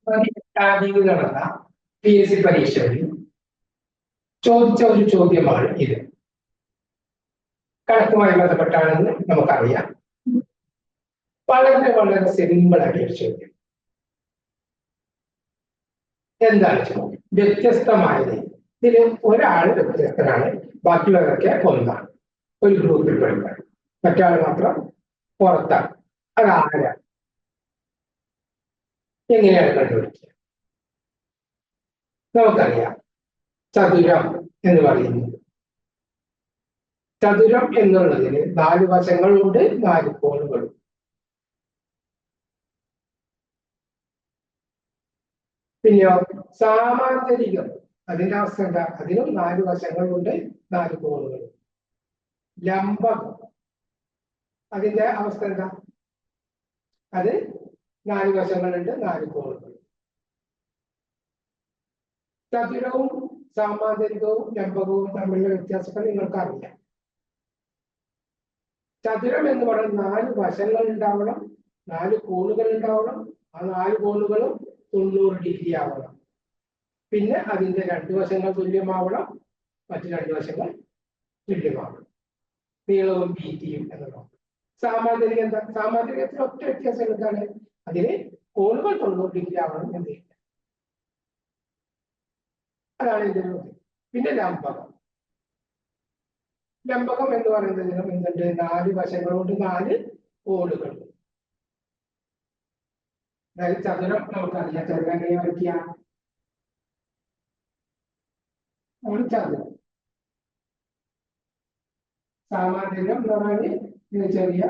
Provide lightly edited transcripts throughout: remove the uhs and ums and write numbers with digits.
18 നടന്ന PSC പരീക്ഷയിൽ ചോദിച്ച ഒരു ചോദ്യമാണ് ഇത്. കണക്കുമായി ബന്ധപ്പെട്ടാണെന്ന് നമുക്കറിയാം. വളരെ വളരെ സിമ്പിൾ ആയിട്ടുള്ള ചോദ്യം. എന്താണ് ചോദ്യം? വ്യത്യസ്തമായത്. ഇതിൽ ഒരാൾ വ്യത്യസ്തനാണ്, ബാക്കിയുള്ളവരൊക്കെ ഒന്നാണ്. ഒരു ഗ്രൂപ്പിൽ പെടുന്നത്, മറ്റാൾ മാത്രം പുറത്താണ്. അതാരാ? എങ്ങനെയാണ് കണ്ടുപിടിക്കുക? നമുക്കറിയാം, ചതുരം എന്ന് പറയുന്നത്. ചതുരം എന്നുള്ളതിന് 4 വശങ്ങളുണ്ട്, 4 കോണുകളും. പിന്നെയോ സാമാന്തരികം, അതിന്റെ അവസ്ഥ എന്താ? അതിനും 4 വശങ്ങളുണ്ട്, 4 കോണുകളും. ലംബകം, അതിന്റെ അവസ്ഥ എന്താ? അത് 4 വശങ്ങളുണ്ട്, 4 കോണുകൾ. ചതുരവും സാമാന്തരികവും ലംബകവും തമ്മിലുള്ള വ്യത്യാസങ്ങൾ നിങ്ങൾക്ക് അറിയാം. ചതുരം എന്ന് പറയുന്നത് 4 വശങ്ങൾ ഉണ്ടാവണം, 4 കോണുകൾ ഉണ്ടാവണം. ആ 4 കോണുകളും 90 ഡിഗ്രി ആവണം. പിന്നെ അതിന്റെ 2 വശങ്ങൾ തുല്യമാവണം, മറ്റു 2 വശങ്ങൾ തുല്യമാവണം. നീളവും വീതിയും എന്നുള്ളത്. സാമാന്തരികം എന്താ? സാമാന്തരികത്തിന് ഒറ്റ വ്യത്യാസം എന്താണ്? അതിന് കോണുകൾ 90 ഡിഗ്രി ആവണം എന്നില്ല. അതാണ് ഇതിന്. പിന്നെ ലംബകം. ലംബകം എന്ന് പറയുന്നതിനും എന്തുണ്ട്? 4 വശങ്ങളുണ്ട്, 4 കോണുകൾ. അതായത് ചതുരം നമുക്കറിയാം. ചതുരം എങ്ങനെ വരയ്ക്കുക? ഒരു ചതുരം. സാമാന്തരികം എന്ന് പറഞ്ഞാൽ ഇത് ചെറിയ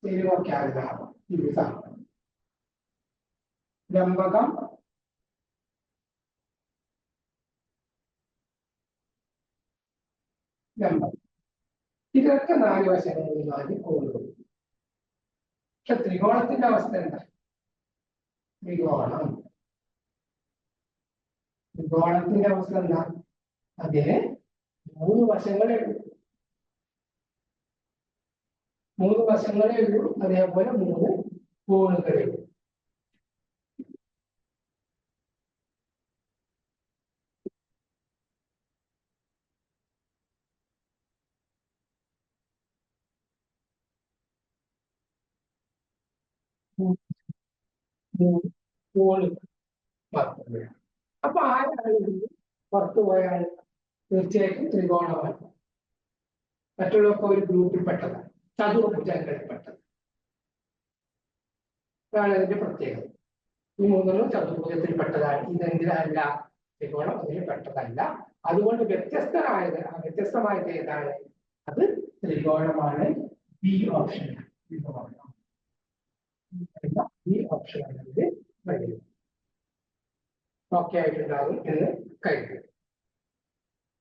ചെരുവൊക്കെയാണ്. ഇത് സാമാന്യം. ലംബകം ലംബകം ഇതൊക്കെ 4 വശങ്ങളിൽ 4 കോണുകൾ. പക്ഷെ ത്രികോണത്തിന്റെ അവസ്ഥ എന്താ? ത്രികോണത്തിന്റെ അവസ്ഥ എന്താ? അതിന് 3 വശങ്ങളേ ഉള്ളൂ. 3 വശങ്ങളേ ഉള്ളൂ. അതേപോലെ 3 കോണുകളേ ഉള്ളൂ. കോണുകൾ മാത്രമേ. അപ്പൊ ആരാണ് പുറത്തു പോയാൽ തീർച്ചയായിട്ടും ത്രികോണമാണ്. മറ്റുള്ളവർക്ക് ഒരു ഗ്രൂപ്പിൽപ്പെട്ടതാണ്, ചതുർഭുജങ്ങളിൽപ്പെട്ടത്. അതാണ് അതിന്റെ പ്രത്യേകത. ഈ 3 ചതുർഭുജത്തിൽപ്പെട്ടതാണ്. ഇതെന്തിനല്ല? ത്രികോണം അതിൽ പെട്ടതല്ല. അതുകൊണ്ട് വ്യത്യസ്തമായത് ഏതാണ്? അത് ത്രികോണമാണ്. B option. ഈ ഓപ്ഷൻ ആണ്. ഓക്കെ ആയിട്ടുണ്ടാകും എന്ന് കരുതുന്നു.